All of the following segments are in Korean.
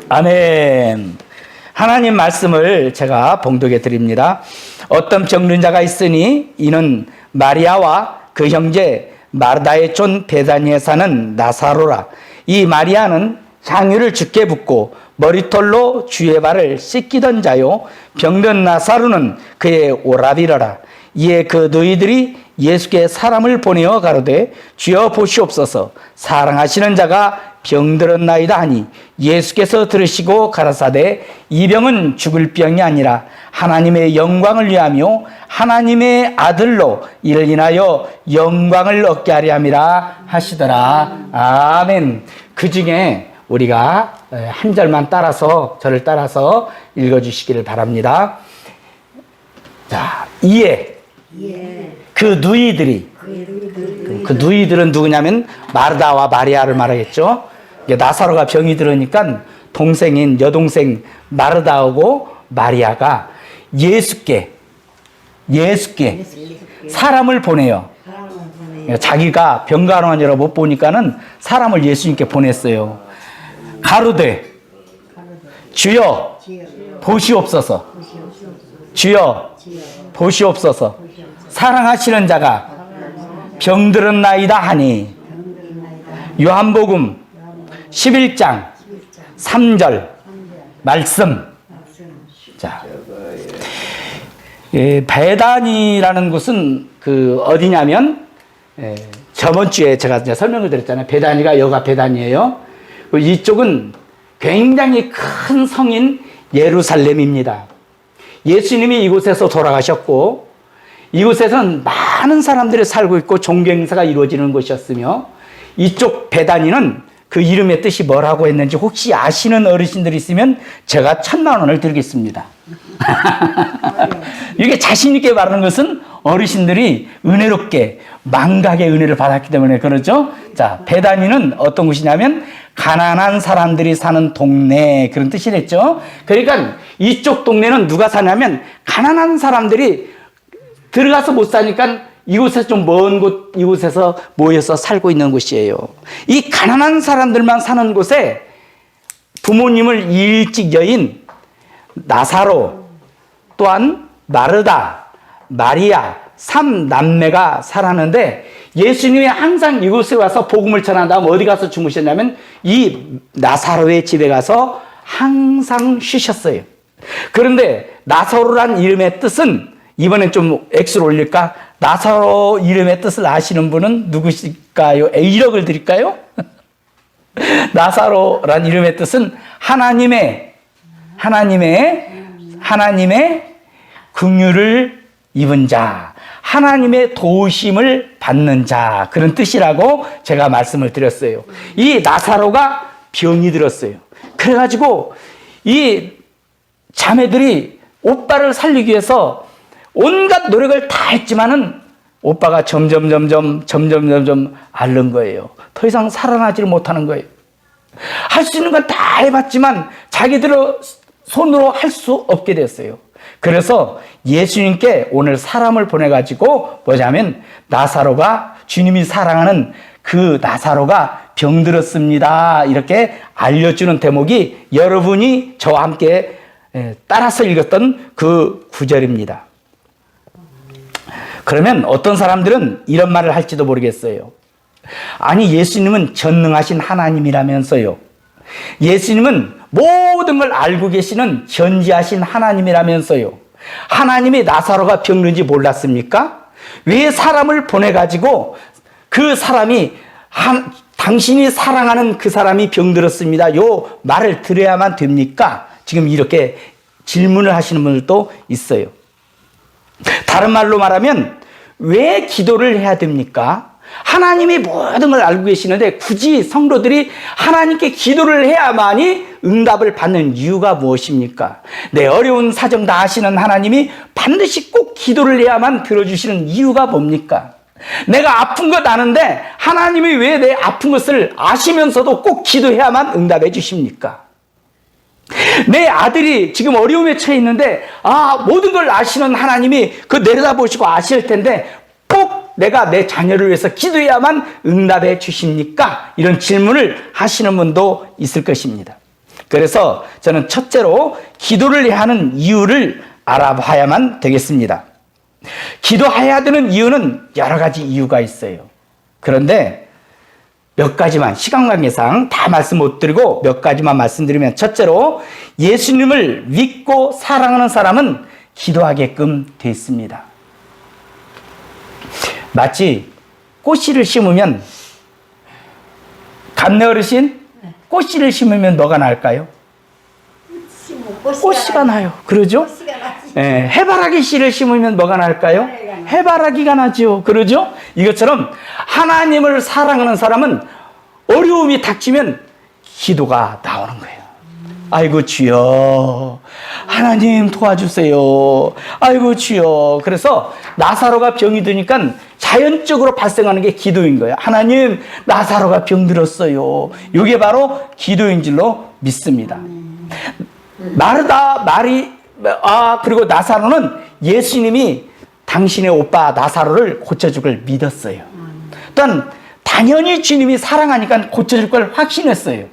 아멘. 하나님 말씀을 제가 봉독해 드립니다. 어떤 병든 자가 있으니 이는 마리아와 그 형제 마르다의 촌 베다니에 사는 나사로라. 이 마리아는 향유를 주께 붓고 머리털로 주의 발을 씻기던 자요, 병든 나사로는 그의 오라비러라. 이에 그 너희들이 예수께 사람을 보내어 가로되 주여 보시옵소서, 사랑하시는 자가 병들었나이다 하니 예수께서 들으시고 가라사대 이 병은 죽을 병이 아니라 하나님의 영광을 위하며 하나님의 아들로 이를 인하여 영광을 얻게 하려 함이라 하시더라. 아멘. 그 중에 우리가 한 절만 따라서, 저를 따라서 읽어주시기를 바랍니다. 자, 이에 그 누이들이, 그 누이들은 누구냐면 마르다와 마리아를 말하겠죠. 나사로가 병이 들으니까 동생인 여동생 마르다하고 마리아가 예수께 사람을 보내요. 자기가 병간호하느라 못 보니까는 사람을 예수님께 보냈어요. 가로되 주여 보시옵소서, 주여 보시옵소서, 사랑하시는 자가 병들었나이다 하니 요한복음 11장 3절 말씀. 자, 베다니라는 곳은 어디냐면, 저번 주에 제가 이제 설명을 드렸잖아요. 베다니가 여가 베다니예요. 이쪽은 굉장히 큰 성인 예루살렘입니다. 예수님이 이곳에서 돌아가셨고 이곳에서는 많은 사람들이 살고 있고 종교 행사가 이루어지는 곳이었으며, 이쪽 베다니는 그 이름의 뜻이 뭐라고 했는지 혹시 아시는 어르신들이 있으면 제가 1,000,000원을 드리겠습니다. 이게 자신 있게 말하는 것은 어르신들이 은혜롭게 망각의 은혜를 받았기 때문에 그러죠. 자, 베다니는 어떤 곳이냐면 가난한 사람들이 사는 동네, 그런 뜻이랬죠. 그러니까 이쪽 동네는 누가 사냐면 가난한 사람들이 들어가서 못 사니까 이곳에서 좀 먼 곳, 이곳에서 모여서 살고 있는 곳이에요. 이 가난한 사람들만 사는 곳에 부모님을 일찍 여인 나사로, 또한 마르다, 마리아 3남매가 살았는데, 예수님이 항상 이곳에 와서 복음을 전한 다음 어디 가서 주무셨냐면 이 나사로의 집에 가서 항상 쉬셨어요. 그런데 나사로란 이름의 뜻은, 이번엔 좀 X를 올릴까? 나사로 이름의 뜻을 아시는 분은 누구실까요? A력을 드릴까요? 나사로란 이름의 뜻은 하나님의 긍휼을 입은 자, 하나님의 도우심을 받는 자, 그런 뜻이라고 제가 말씀을 드렸어요. 이 나사로가 병이 들었어요. 그래가지고 이 자매들이 오빠를 살리기 위해서 온갖 노력을 다 했지만은 오빠가 점점 앓는 거예요. 더 이상 살아나지를 못하는 거예요. 할 수 있는 건 다 해봤지만 자기들 손으로 할 수 없게 됐어요. 그래서 예수님께 오늘 사람을 보내가지고 뭐냐면 나사로가, 주님이 사랑하는 그 나사로가 병들었습니다, 이렇게 알려주는 대목이 여러분이 저와 함께 따라서 읽었던 그 구절입니다. 그러면 어떤 사람들은 이런 말을 할지도 모르겠어요. 아니, 예수님은 전능하신 하나님이라면서요. 예수님은 모든 걸 알고 계시는 전지하신 하나님이라면서요. 하나님이 나사로가 병든지 몰랐습니까? 왜 사람을 보내가지고 그 사람이 당신이 사랑하는 그 사람이 병들었습니다, 요 말을 들어야만 됩니까? 지금 이렇게 질문을 하시는 분들도 있어요. 다른 말로 말하면 왜 기도를 해야 됩니까? 하나님이 모든 걸 알고 계시는데 굳이 성도들이 하나님께 기도를 해야만이 응답을 받는 이유가 무엇입니까? 내 어려운 사정 다 아시는 하나님이 반드시 꼭 기도를 해야만 들어주시는 이유가 뭡니까? 내가 아픈 것 아는데 하나님이 왜 내 아픈 것을 아시면서도 꼭 기도해야만 응답해 주십니까? 내 아들이 지금 어려움에 처해 있는데 모든 걸 아시는 하나님이 그 내려다보시고 아실 텐데 꼭 내가 내 자녀를 위해서 기도해야만 응답해 주십니까? 이런 질문을 하시는 분도 있을 것입니다. 그래서 저는 첫째로 기도를 해야 하는 이유를 알아봐야만 되겠습니다. 기도해야 되는 이유는 여러 가지 이유가 있어요. 그런데 몇 가지만 시간 관계상 다 말씀 못 드리고 몇 가지만 말씀드리면, 첫째로 예수님을 믿고 사랑하는 사람은 기도하게끔 돼 있습니다. 마치 꽃씨를 심으면, 감내 어르신, 꽃씨를 심으면 뭐가 날까요? 꽃씨가 나요. 그러죠? 해바라기 씨를 심으면 뭐가 날까요? 해바라기가 나죠. 그러죠? 이것처럼 하나님을 사랑하는 사람은 어려움이 닥치면 기도가 나오는 거예요. 아이고 주여, 하나님 도와주세요. 아이고 주여. 그래서 나사로가 병이 드니까 자연적으로 발생하는 게 기도인 거예요. 하나님, 나사로가 병들었어요. 이게 바로 기도인 줄로 믿습니다. 그리고 나사로는 예수님이 당신의 오빠 나사로를 고쳐줄 걸 믿었어요. 일단 당연히 주님이 사랑하니까 고쳐줄 걸 확신했어요.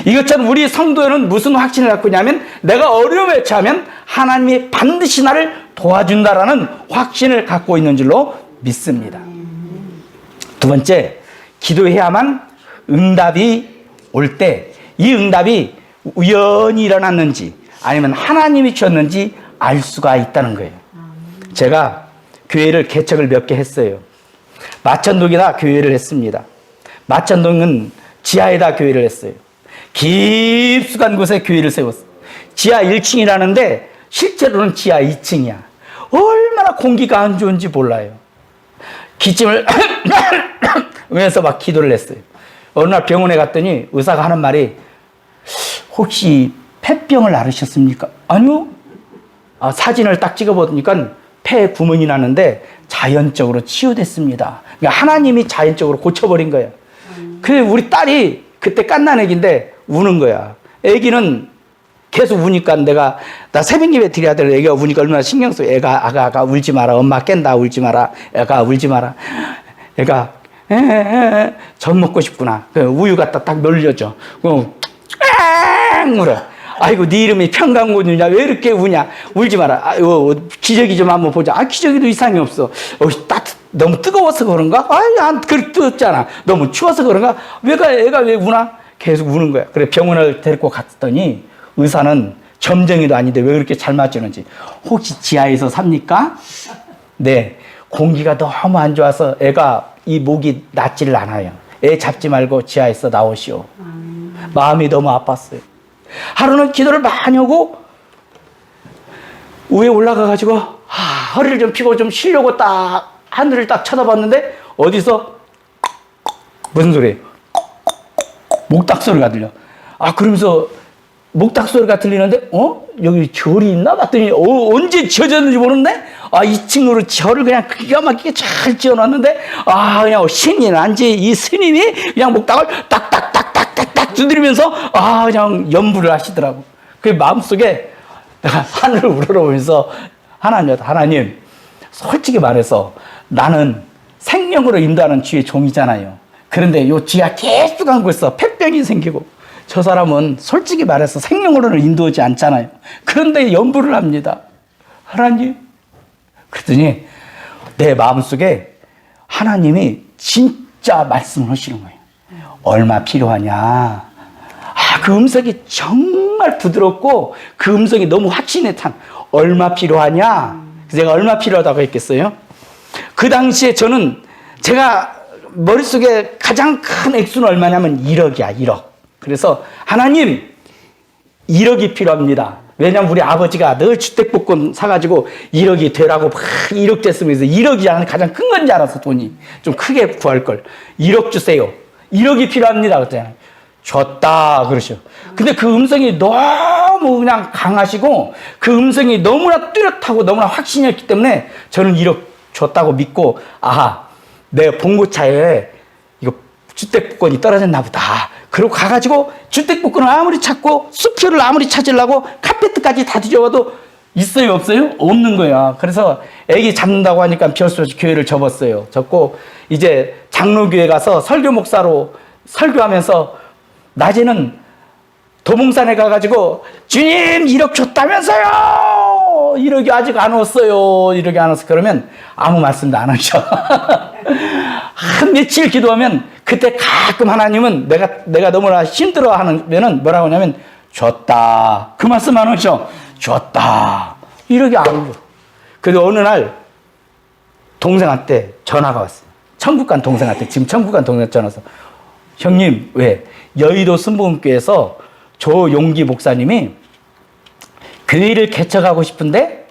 이것처럼 우리 성도는 무슨 확신을 갖고 있냐면, 내가 어려움에 처하면 하나님이 반드시 나를 도와준다라는 확신을 갖고 있는 줄로 믿습니다. 두 번째, 기도해야만 응답이 올 때 이 응답이 우연히 일어났는지 아니면 하나님이 주셨는지 알 수가 있다는 거예요. 제가 교회를 개척을 몇 개 했어요. 마천동이나 교회를 했습니다. 마천동은 지하에다 교회를 했어요. 깊숙한 곳에 교회를 세웠어요. 지하 1층이라는데 실제로는 지하 2층이야. 얼마나 공기가 안 좋은지 몰라요. 기침을 하면서 막 기도를 했어요. 어느 날 병원에 갔더니 의사가 하는 말이, 혹시 폐병을 앓으셨습니까? 아니요. 사진을 딱 찍어보니까 폐에 구멍이 나는데 자연적으로 치유됐습니다. 그러니까 하나님이 자연적으로 고쳐버린 거예요. 그 우리 딸이 그때 갓난 애기인데 우는 거야. 애기는 계속 우니까 나 새벽 예배 드려야 될 애기가 우니까 얼마나 신경 써. 아가 울지 마라. 엄마 깬다. 울지 마라. 애가 울지 마라. 애가 젖 먹고 싶구나. 우유 갖다 딱 놀려줘. 울어. 아이고, 네 이름이 평강군이냐? 왜 이렇게 우냐? 울지 마라. 기저귀 좀 한번 보자. 기저귀도 이상이 없어. 너무 뜨거워서 그런가? 안 뜨겁잖아. 너무 추워서 그런가? 애가 왜 우나? 계속 우는 거야. 그래, 병원을 데리고 갔더니 의사는 점쟁이도 아닌데 왜 그렇게 잘 맞추는지. 혹시 지하에서 삽니까? 네. 공기가 너무 안 좋아서 애가 이 목이 낫지를 않아요. 애 잡지 말고 지하에서 나오시오. 마음이 너무 아팠어요. 하루는 기도를 많이 하고 위에 올라가가지고 허리를 좀 펴고 좀 쉬려고 딱 하늘을 딱 쳐다봤는데 어디서 무슨 소리예요? 목닥 소리가 들려. 그러면서 목닥 소리가 들리는데 여기 절이 있나 봤더니 언제 지어졌는지 모르는데 2층으로 절을 그냥 기가 막히게 잘 지어놨는데 그냥 신이 난지 이 스님이 그냥 목닥을 딱딱딱딱딱딱 두드리면서 그냥 연부를 하시더라고. 그 마음속에 내가 하늘을 우러러보면서 하나님, 솔직히 말해서 나는 생명으로 인도하는 주의 종이잖아요. 그런데 요 지하 계속한 곳에서 폐병이 생기고 저 사람은 솔직히 말해서 생명으로는 인도하지 않잖아요. 그런데 연부를 합니다. 하나님. 그랬더니 내 마음속에 하나님이 진짜 말씀을 하시는 거예요. 얼마 필요하냐. 그 음성이 정말 부드럽고 그 음성이 너무 확신에 찬, 얼마 필요하냐. 그래서 제가 얼마 필요하다고 했겠어요? 그 당시에 제가 머릿속에 가장 큰 액수는 얼마냐면 1억이야, 1억. 그래서 하나님, 1억이 필요합니다. 왜냐면 우리 아버지가 늘 주택복권 사가지고 1억이 되라고 막 1억 됐으면 1억이 가장 큰 건지 알아서 돈이 좀 크게 구할 걸. 1억 주세요. 1억이 필요합니다. 그랬잖아요. 줬다 그러셔. 근데 그 음성이 너무 그냥 강하시고 그 음성이 너무나 뚜렷하고 너무나 확신이었기 때문에 저는 1억 줬다고 믿고 내 봉고차에 이거 주택복권이 떨어졌나 보다. 그리고 가가지고 주택복권을 아무리 찾고 수표를 아무리 찾으려고 카페트까지 다 뒤져봐도 있어요, 없어요? 없는 거야. 그래서 애기 잡는다고 하니까 비할 수 없이 교회를 접었어요. 접고 이제 장로교회 가서 설교 목사로 설교하면서 낮에는 도봉산에 가가지고 주님 1억 줬다면서요! 1억이 아직 안 왔어요. 1억이 안 왔어. 그러면 아무 말씀도 안 하셔. 한 며칠 기도하면 그때 가끔 하나님은 내가 너무나 힘들어 하면은 뭐라고 하냐면 줬다. 그 말씀 안 하셔. 줬다. 1억이 안 오고. 그래도 어느 날 동생한테 전화가 왔어요. 천국 간 동생한테, 지금 천국 간 동생한테 전화 와서 형님, 왜? 여의도 순복음교회에서 조용기 목사님이 교회를 개척하고 싶은데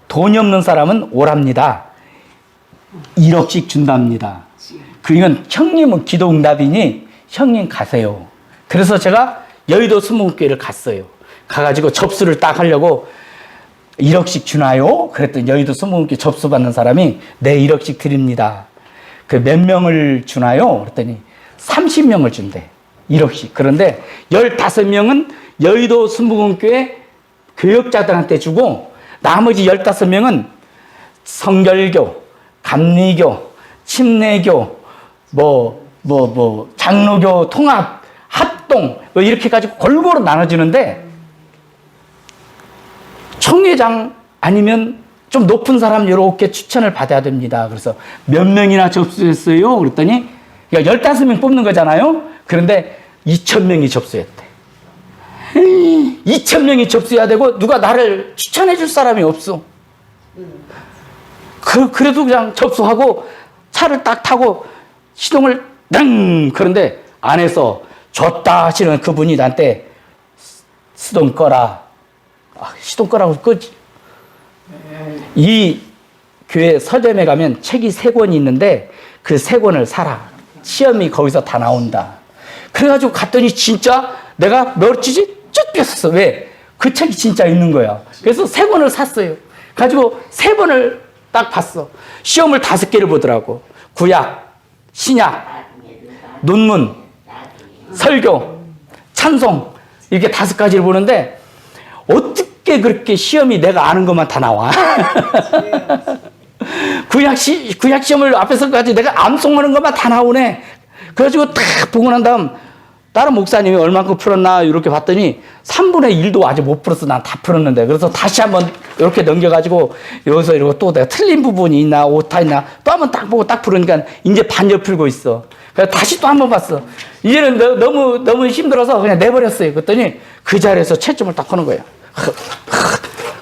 돈이 없는 사람은 오랍니다. 1억씩 준답니다. 그러면 형님은 기도 응답이니 형님 가세요. 그래서 제가 여의도 순복음교회를 갔어요. 가가지고 접수를 딱 하려고 1억씩 주나요? 그랬더니 여의도 순복음교회 접수 받는 사람이 네, 1억씩 드립니다. 그 몇 명을 주나요? 그랬더니 30명을 준대. 1억씩. 그런데 15명은 여의도 순복음교회 교역자들한테 주고 나머지 15명은 성결교, 감리교, 침례교, 장로교 통합, 합동 뭐 이렇게 가지고 골고루 나눠주는데 총회장 아니면 좀 높은 사람 이렇게 추천을 받아야 됩니다. 그래서 몇 명이나 접수했어요? 그랬더니 15명 뽑는 거잖아요. 그런데 2,000명이 접수했대. 2,000명이 접수해야 되고 누가 나를 추천해 줄 사람이 없어. 그래도 그냥 접수하고 차를 딱 타고 시동을 당! 그런데 안에서 줬다 하시는 그분이 나한테 시동 꺼라. 시동 꺼라고 끄지. 이 교회 서점에 가면 책이 3권이 있는데 그 3권을 사라. 시험이 거기서 다 나온다. 그래가지고 갔더니 진짜 내가 며칠이 쭉 뺐었어. 왜? 그 책이 진짜 있는 거야. 그래서 3권을 샀어요. 가지고 3번을 딱 봤어. 시험을 5개를 보더라고. 구약, 신약, 논문, 설교, 찬송 이렇게 5가지를 보는데 어떻게 그렇게 시험이 내가 아는 것만 다 나와? 구약 시험을 앞에서 가지고 내가 암송하는 것만 다 나오네. 그래가지고 딱 보고 난 다음 다른 목사님이 얼만큼 풀었나 이렇게 봤더니 3분의 1도 아직 못 풀었어. 난 다 풀었는데. 그래서 다시 한번 이렇게 넘겨가지고 여기서 이러고 또 내가 틀린 부분이 있나 오타 있나 또 한번 딱 보고 딱 풀으니까 이제 반절 풀고 있어. 그래서 다시 또 한번 봤어. 이제는 너무 힘들어서 그냥 내버렸어요. 그랬더니 그 자리에서 채점을 딱 하는 거야.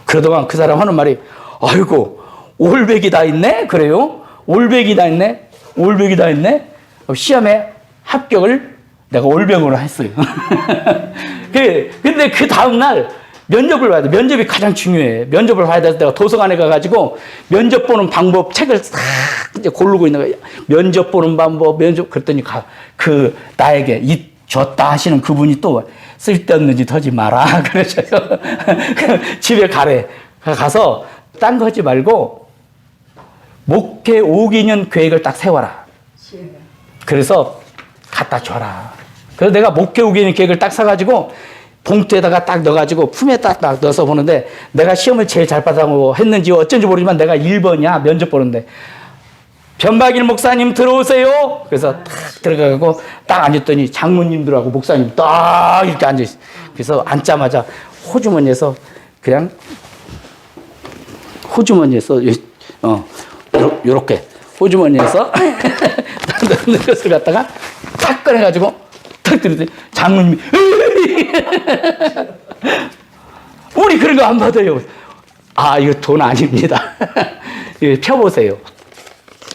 그러더만 그 사람 하는 말이 아이고 올백이 다 있네? 그래요? 올백이 다 있네? 올백이 다 있네? 시험에 합격을 내가 올백으로 했어요. 근데 그 다음날 면접을 봐야 돼. 면접이 가장 중요해. 면접을 봐야 돼서 내가 도서관에 가가지고 면접 보는 방법 책을 싹 이제 고르고 있는 거야. 면접 보는 방법, 그랬더니 나에게 줬다 하시는 그분이 또 쓸데없는 짓 하지 마라. 그러셔요. 집에 가래. 가서 딴 거 하지 말고 목회 5개년 계획을 딱 세워라. 그래서 갖다 줘라. 그래서 내가 목회 5개년 계획을 딱 사가지고 봉투에다가 딱 넣어가지고 품에 딱 넣어서 보는데 내가 시험을 제일 잘 받아고 했는지 어쩐지 모르지만 내가 1번이야. 면접 보는데. 변박일 목사님 들어오세요. 그래서 딱 들어가고 딱 앉았더니 장로님들하고 목사님 딱 이렇게 앉아있어. 그래서 앉자마자 호주머니에서 그냥 요렇게 호주머니에서 넣는 것을 갖다가 탁 꺼내가지고 탁 들더니 장로님이 우리 그런 거 안 받아요. 아, 이거 돈 아닙니다. 이거 펴보세요.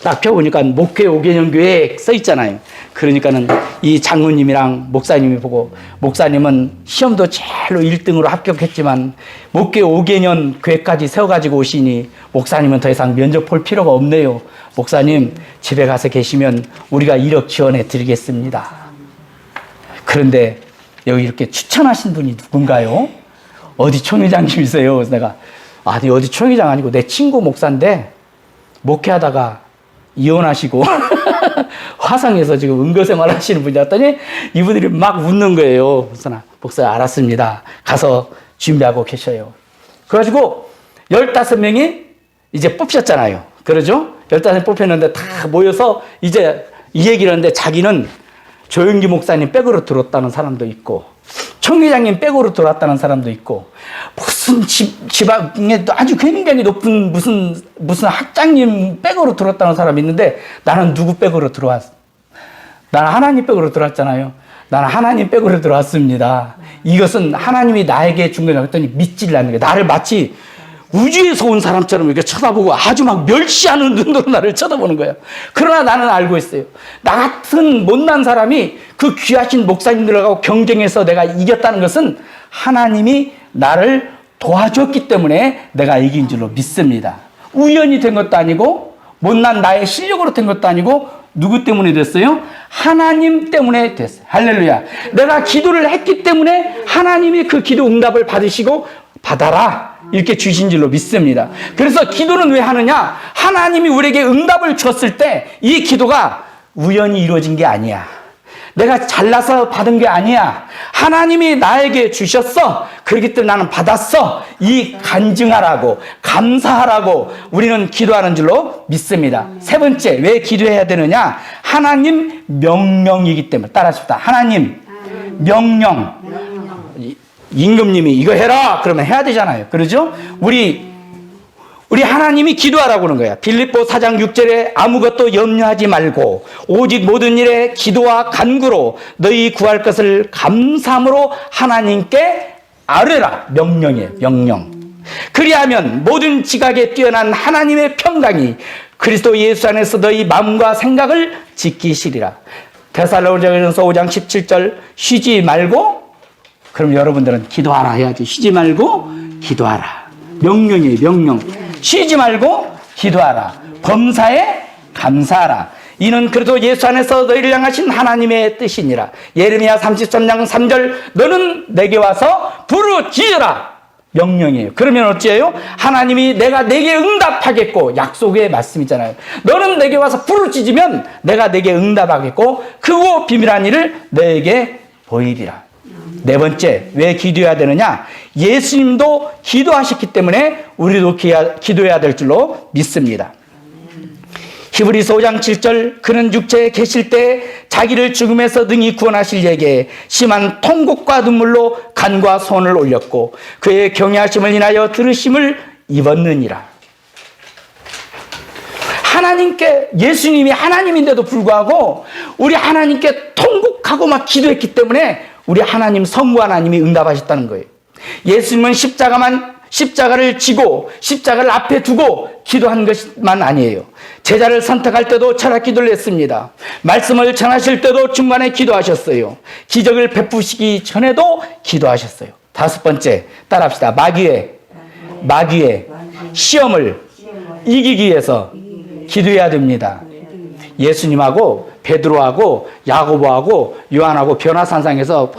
딱 펴보니까 목회 5개년 계획 써 있잖아요. 그러니까는 이 장로님이랑 목사님이 보고 목사님은 시험도 제일로 1등으로 합격했지만 목회 5개년 계획까지 세워가지고 오시니 목사님은 더 이상 면접 볼 필요가 없네요. 목사님 집에 가서 계시면 우리가 1억 지원해 드리겠습니다. 그런데 여기 이렇게 추천하신 분이 누군가요? 어디 총회장님이세요? 그래서 내가 아니 어디 총회장 아니고 내 친구 목사인데 목회하다가 이혼하시고 화성에서 지금 응거생활 하시는 분이 왔더니 이분들이 막 웃는 거예요. 그래서 목사 알았습니다. 가서 준비하고 계셔요. 그래가지고 15명이 이제 뽑혔잖아요. 그러죠? 15명 뽑혔는데 다 모여서 이제 이 얘기를 하는데 자기는 조영기 목사님 백으로 들었다는 사람도 있고 총회장님 백으로 들어왔다는 사람도 있고 무슨 지방에 아주 굉장히 높은 무슨 학장님 백으로 들어왔다는 사람이 있는데 나는 누구 백으로 들어왔어? 나는 하나님 백으로 들어왔잖아요. 나는 하나님 백으로 들어왔습니다. 이것은 하나님이 나에게 준 거라고 했더니 믿지를 않는 거예요. 나를 마치 우주에서 온 사람처럼 이렇게 쳐다보고 아주 막 멸시하는 눈으로 나를 쳐다보는 거예요. 그러나 나는 알고 있어요. 나 같은 못난 사람이 그 귀하신 목사님들하고 경쟁해서 내가 이겼다는 것은 하나님이 나를 도와줬기 때문에 내가 이긴 줄로 믿습니다. 우연히 된 것도 아니고 못난 나의 실력으로 된 것도 아니고 누구 때문에 됐어요? 하나님 때문에 됐어요. 할렐루야. 내가 기도를 했기 때문에 하나님이 그 기도 응답을 받으시고 받아라 이렇게 주신 줄로 믿습니다. 그래서 기도는 왜 하느냐? 하나님이 우리에게 응답을 줬을 때 이 기도가 우연히 이루어진 게 아니야. 내가 잘나서 받은 게 아니야. 하나님이 나에게 주셨어. 그렇기 때문에 나는 받았어. 이 간증하라고 감사하라고 우리는 기도하는 줄로 믿습니다. 세 번째, 왜 기도해야 되느냐? 하나님 명령이기 때문에. 따라하십시다. 하나님 명령. 임금님이 이거 해라 그러면 해야 되잖아요. 그러죠? 우리 하나님이 기도하라고 하는 거야. 빌립보 4장 6절에 아무것도 염려하지 말고 오직 모든 일에 기도와 간구로 너희 구할 것을 감사함으로 하나님께 아뢰라. 명령이에요. 명령. 그리하면 모든 지각에 뛰어난 하나님의 평강이 그리스도 예수 안에서 너희 마음과 생각을 지키시리라. 데살로니가전서 5장 17절 쉬지 말고 그럼 여러분들은 기도하라 해야지. 쉬지 말고 기도하라. 명령이에요. 명령. 쉬지 말고 기도하라. 범사에 감사하라. 이는 그래도 예수 안에서 너희를 향하신 하나님의 뜻이니라. 예레미야 33장 3절 너는 내게 와서 부르짖으라. 명령이에요. 그러면 어찌해요? 하나님이 내게 응답하겠고 약속의 말씀이잖아요. 너는 내게 와서 부르짖으면 내가 내게 응답하겠고 크고 비밀한 일을 너에게 보이리라. 네 번째, 왜 기도해야 되느냐? 예수님도 기도하셨기 때문에 우리도 기도해야 될 줄로 믿습니다. 히브리서 5장 7절 그는 육체에 계실 때 자기를 죽음에서 능히 구원하실 이에게 심한 통곡과 눈물로 간과 손을 올렸고 그의 경외하심을 인하여 들으심을 입었느니라. 하나님께 예수님이 하나님인데도 불구하고 우리 하나님께 통곡하고 막 기도했기 때문에 우리 하나님 성부 하나님이 응답하셨다는 거예요. 예수님은 십자가를 지고 십자가를 앞에 두고 기도한 것만 아니에요. 제자를 선택할 때도 철학 기도를 했습니다. 말씀을 전하실 때도 중간에 기도하셨어요. 기적을 베푸시기 전에도 기도하셨어요. 다섯 번째, 따라합시다. 마귀의 시험을 이기기 위해서 기도해야 됩니다. 예수님하고 베드로하고 야고보하고 요한하고 변화산상에서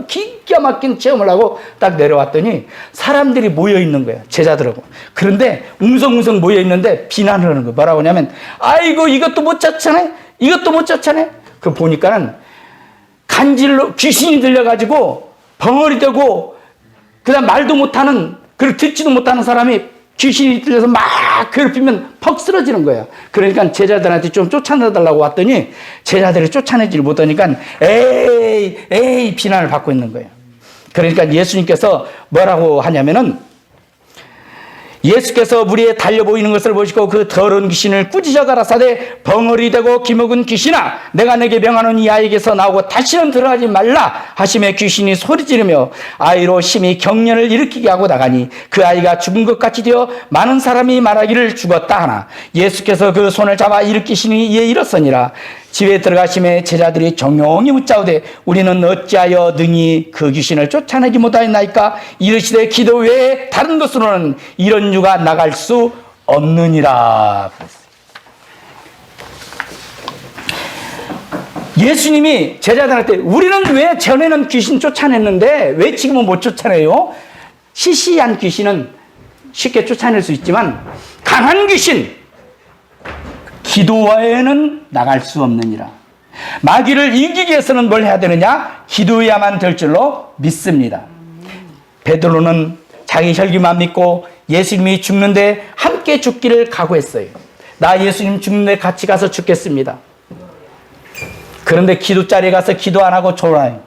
기가 막힌 체험을 하고 딱 내려왔더니 사람들이 모여 있는 거예요. 제자들하고. 그런데 웅성웅성 모여 있는데 비난을 하는 거예요. 뭐라고 하냐면 아이고 이것도 못 쫓아내? 이것도 못 쫓아내? 그 보니까는 간질로 귀신이 들려가지고 벙어리 되고 그다음 말도 못하는 그리고 듣지도 못하는 사람이 귀신이 들려서 막 괴롭히면 퍽 쓰러지는 거예요. 그러니까 제자들한테 좀 쫓아내달라고 왔더니 제자들이 쫓아내지를 못하니까 에이 비난을 받고 있는 거예요. 그러니까 예수님께서 뭐라고 하냐면은 예수께서 무리에 달려 보이는 것을 보시고 그 더러운 귀신을 꾸짖어 가라사대 벙어리 되고 기먹은 귀신아 내가 내게 명하는 이 아이에게서 나오고 다시는 들어가지 말라 하심에 귀신이 소리 지르며 아이로 심히 경련을 일으키게 하고 나가니 그 아이가 죽은 것 같이 되어 많은 사람이 말하기를 죽었다 하나 예수께서 그 손을 잡아 일으키시니 이에 일었으니라. 집에 들어가심에 제자들이 종용이 묻자오되 우리는 어찌하여 능히 그 귀신을 쫓아내지 못하였나이까 이르시되 기도 외에 다른 것으로는 이런 유가 나갈 수 없느니라. 예수님이 제자들한테 우리는 왜 전에는 귀신 쫓아냈는데 왜 지금은 못 쫓아내요? 시시한 귀신은 쉽게 쫓아낼 수 있지만 강한 귀신 기도 외에는 나갈 수 없느니라. 마귀를 이기기 위해서는 뭘 해야 되느냐? 기도해야만 될 줄로 믿습니다. 베드로는 자기 혈기만 믿고 예수님이 죽는데 함께 죽기를 각오했어요. 나 예수님 죽는데 같이 가서 죽겠습니다. 그런데 기도 자리에 가서 기도 안 하고 졸아요.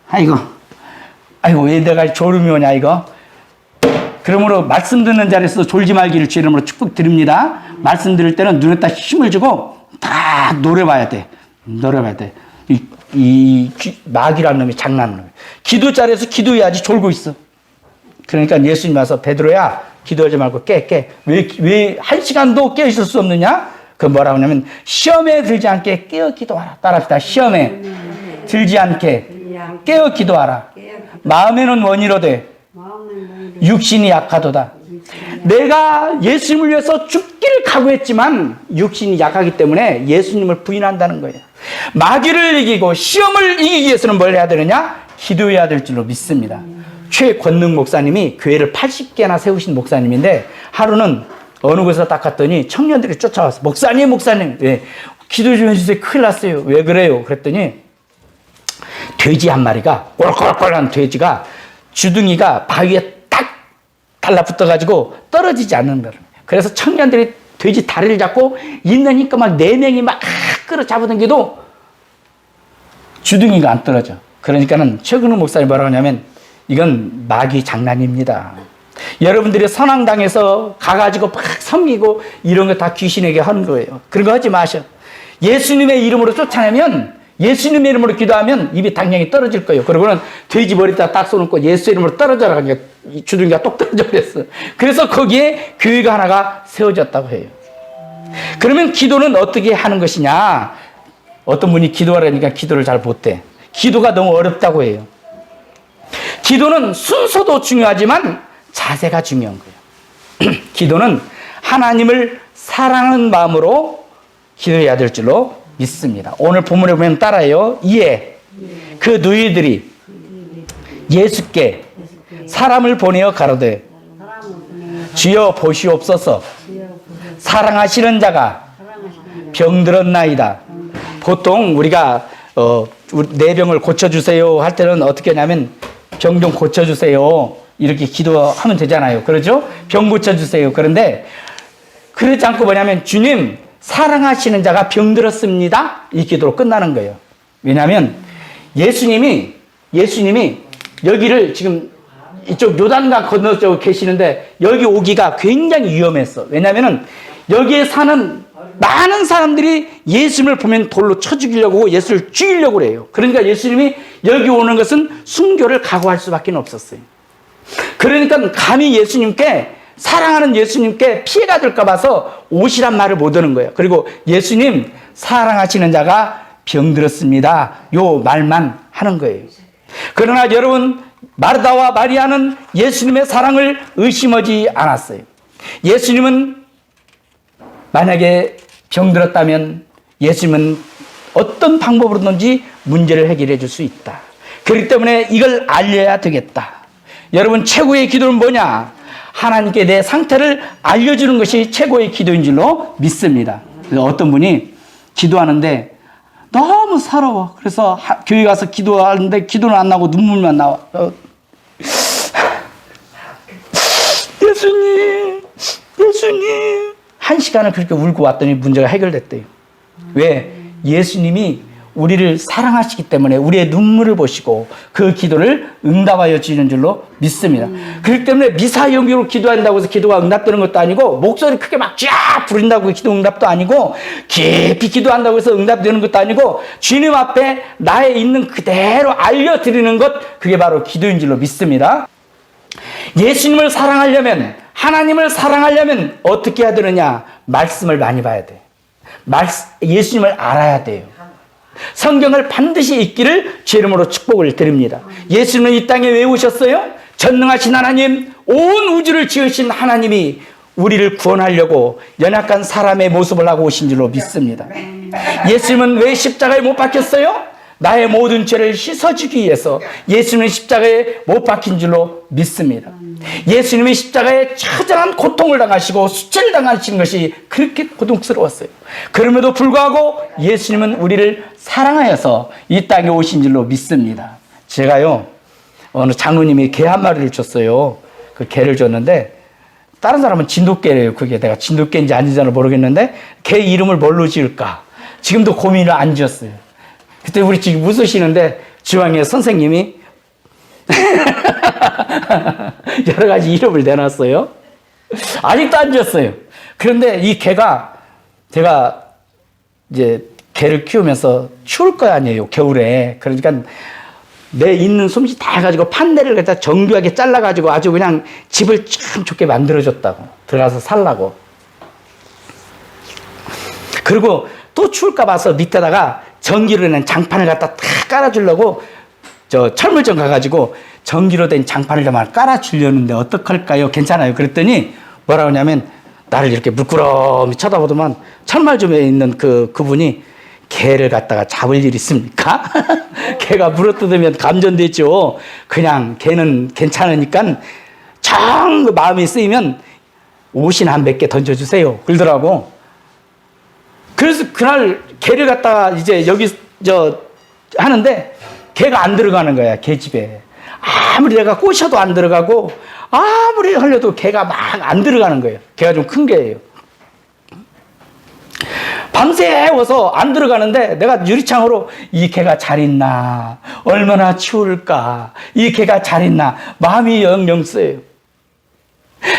아이고 왜 내가 졸음이 오냐 이거. 그러므로 말씀 듣는 자리에서 졸지 말기를 주 이름으로 축복드립니다. 말씀 들을 때는 눈에다 힘을 주고 다 노려봐야 돼. 마귀라는 놈이 장난하는 놈이야. 기도 자리에서 기도해야지 졸고 있어. 그러니까 예수님 와서 베드로야 기도하지 말고 깨. 왜 한 시간도 깨어 있을 수 없느냐? 그 뭐라고 하냐면 시험에 들지 않게 깨어 기도하라. 따라합시다. 시험에 들지 않게 깨어 기도하라. 마음에는 원이로되 육신이 약하도다. 내가 예수님을 위해서 죽기를 각오했지만 육신이 약하기 때문에 예수님을 부인한다는 거예요. 마귀를 이기고 시험을 이기기 위해서는 뭘 해야 되느냐? 기도해야 될 줄로 믿습니다. 최권능 목사님이 교회를 80개나 세우신 목사님인데 하루는 어느 곳에서 딱 갔더니 청년들이 쫓아와서 목사님 왜 기도 좀 해주세요. 큰일 났어요. 왜 그래요? 그랬더니 돼지 한 마리가 꼬락꼬락꼬락한 돼지가 주둥이가 바위에 딱 달라붙어가지고 떨어지지 않는 거예요. 그래서 청년들이 돼지 다리를 잡고 있는 힘껏 막 4명이 막 끌어잡아당겨도 주둥이가 안 떨어져. 그러니까는 최근우 목사님 뭐라고 하냐면 이건 마귀 장난입니다. 여러분들이 선왕당에서 가가지고 막 섬기고 이런 거 다 귀신에게 하는 거예요. 그런 거 하지 마셔. 예수님의 이름으로 쫓아내면 예수님의 이름으로 기도하면 입이 당연히 떨어질 거예요. 그러고는 돼지 머리에다 딱 쏘놓고 예수 이름으로 떨어져라. 그러니까 주둥이가 똑 떨어져 버렸어. 그래서 거기에 교회가 하나가 세워졌다고 해요. 그러면 기도는 어떻게 하는 것이냐? 어떤 분이 기도하라니까 기도를 잘 못해. 기도가 너무 어렵다고 해요. 기도는 순서도 중요하지만 자세가 중요한 거예요. 기도는 하나님을 사랑하는 마음으로 기도해야 될 줄로 믿습니다. 오늘 본문에 보면 따라요. 이에 그 너희들이 예수께 사람을 보내어 가로되 주여 보시옵소서 사랑하시는 자가 병들었나이다. 보통 우리가 내 병을 고쳐주세요 할 때는 어떻게 하냐면 병 좀 고쳐주세요 이렇게 기도하면 되잖아요. 그렇죠? 병 고쳐주세요. 그런데 그렇지 않고 뭐냐면 주님 사랑하시는 자가 병들었습니다 이 기도로 끝나는 거예요. 왜냐하면 예수님이 여기를 지금 이쪽 요단강 건너쪽 계시는데 여기 오기가 굉장히 위험했어. 왜냐하면 여기에 사는 많은 사람들이 예수님을 보면 돌로 쳐 죽이려고 예수를 죽이려고 그래요. 그러니까 예수님이 여기 오는 것은 순교를 각오할 수밖에 없었어요. 그러니까 감히 예수님께 사랑하는 예수님께 피해가 될까 봐서 오시란 말을 못 하는 거예요. 그리고 예수님 사랑하시는 자가 병들었습니다 요 말만 하는 거예요. 그러나 여러분 마르다와 마리아는 예수님의 사랑을 의심하지 않았어요. 예수님은 만약에 병들었다면 예수님은 어떤 방법으로든지 문제를 해결해 줄 수 있다. 그렇기 때문에 이걸 알려야 되겠다. 여러분 최고의 기도는 뭐냐? 하나님께 내 상태를 알려주는 것이 최고의 기도인 줄로 믿습니다. 어떤 분이 기도하는데 너무 서러워. 그래서 교회 가서 기도하는데 기도는 안 나고 눈물만 나와. 예수님 1시간을 그렇게 울고 왔더니 문제가 해결됐대요. 왜? 예수님이 우리를 사랑하시기 때문에 우리의 눈물을 보시고 그 기도를 응답하여 주시는 줄로 믿습니다. 그렇기 때문에 미사여기로 기도한다고 해서 기도가 응답되는 것도 아니고 목소리 크게 막 쫙 부른다고 기도 응답도 아니고 깊이 기도한다고 해서 응답되는 것도 아니고 주님 앞에 나의 있는 그대로 알려드리는 것 그게 바로 기도인 줄로 믿습니다. 예수님을 사랑하려면 하나님을 사랑하려면 어떻게 해야 되느냐? 말씀을 많이 봐야 돼. 예수님을 알아야 돼요. 성경을 반드시 읽기를 주 이름으로 축복을 드립니다. 예수님은 이 땅에 왜 오셨어요? 전능하신 하나님, 온 우주를 지으신 하나님이 우리를 구원하려고 연약한 사람의 모습을 하고 오신 줄로 믿습니다. 예수님은 왜 십자가에 못 박혔어요? 나의 모든 죄를 씻어주기 위해서 예수님의 십자가에 못 박힌 줄로 믿습니다. 예수님의 십자가에 처절한 고통을 당하시고 수치를 당하신 것이 그렇게 고통스러웠어요. 그럼에도 불구하고 예수님은 우리를 사랑하여서 이 땅에 오신 줄로 믿습니다. 제가요, 어느 장로님이 개 한 마리를 줬어요. 그 개를 줬는데 다른 사람은 진돗개래요. 그게 내가 진돗개인지 아닌지는 모르겠는데 개 이름을 뭘로 지을까? 지금도 고민을 안 지었어요. 그때 우리 지금 웃으시는데 지방에 선생님이 여러 가지 이름을 내놨어요. 아직도 안 지었어요. 그런데 이 개가 제가 이제 개를 키우면서 추울 거 아니에요. 겨울에. 그러니까 내 있는 솜씨 다 해가지고 판넬을 갖다 정교하게 잘라가지고 아주 그냥 집을 참 좋게 만들어줬다고. 들어가서 살라고. 그리고 또 추울까 봐서 밑에다가 전기로 된 장판을 갖다 다 깔아주려고 저 철물점 가가지고 전기로 된 장판을 좀 깔아주려는데 어떡할까요? 괜찮아요. 그랬더니 뭐라고 하냐면 나를 이렇게 물끄러미 쳐다보더만 철물점에 있는 그분이 개를 갖다가 잡을 일 있습니까? 개가 물어뜯으면 감전되죠. 그냥 개는 괜찮으니까 정 마음이 쓰이면 옷이나 한 몇 개 던져주세요. 그러더라고. 그래서 그날 개를 갖다가 이제 여기 하는데 개가 안 들어가는 거야. 개 집에. 아무리 내가 꼬셔도 안 들어가고 아무리 하려도 개가 막 안 들어가는 거예요. 개가 좀 큰 개예요. 밤새 해워서 안 들어가는데 내가 유리창으로 이 개가 잘 있나, 얼마나 추울까, 이 개가 잘 있나 마음이 영영 쓰여요.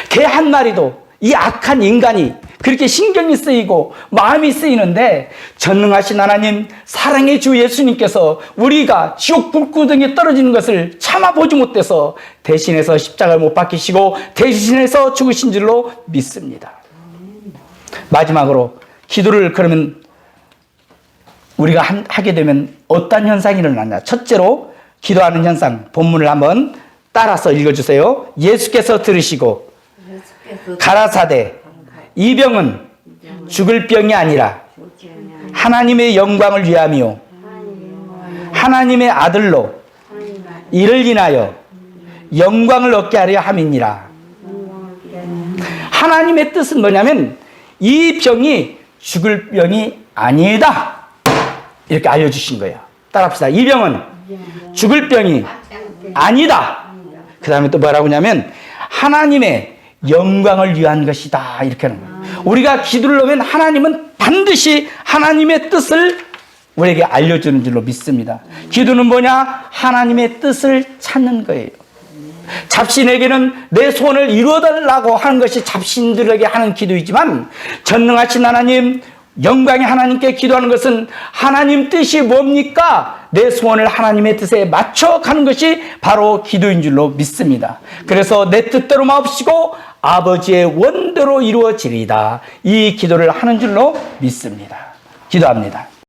개 한 마리도 이 악한 인간이 그렇게 신경이 쓰이고 마음이 쓰이는데 전능하신 하나님 사랑의 주 예수님께서 우리가 지옥 불구덩이에 떨어지는 것을 참아보지 못해서 대신해서 십자가를 못 박히시고 대신해서 죽으신 줄로 믿습니다. 마지막으로 기도를 그러면 우리가 하게 되면 어떤 현상이 일어나냐. 첫째로 기도하는 현상, 본문을 한번 따라서 읽어주세요. 예수께서 들으시고 가라사대 이 병은 죽을 병이 아니라 하나님의 영광을 위함이요 하나님의 아들로 이를 인하여 영광을 얻게 하려 함이니라. 하나님의 뜻은 뭐냐면 이 병이 죽을 병이 아니다 이렇게 알려주신 거예요. 따라합시다. 이 병은 죽을 병이 아니다. 그 다음에 또 뭐라고 하냐면 하나님의 영광을 위한 것이다 이렇게 하는 거예요. 우리가 기도를 하면 하나님은 반드시 하나님의 뜻을 우리에게 알려주는 줄로 믿습니다. 기도는 뭐냐? 하나님의 뜻을 찾는 거예요. 잡신에게는 내 소원을 이루어달라고 하는 것이 잡신들에게 하는 기도이지만 전능하신 하나님, 영광의 하나님께 기도하는 것은 하나님 뜻이 뭡니까? 내 소원을 하나님의 뜻에 맞춰가는 것이 바로 기도인 줄로 믿습니다. 그래서 내 뜻대로 마옵시고 아버지의 원대로 이루어지리이다. 이 기도를 하는 줄로 믿습니다. 기도합니다.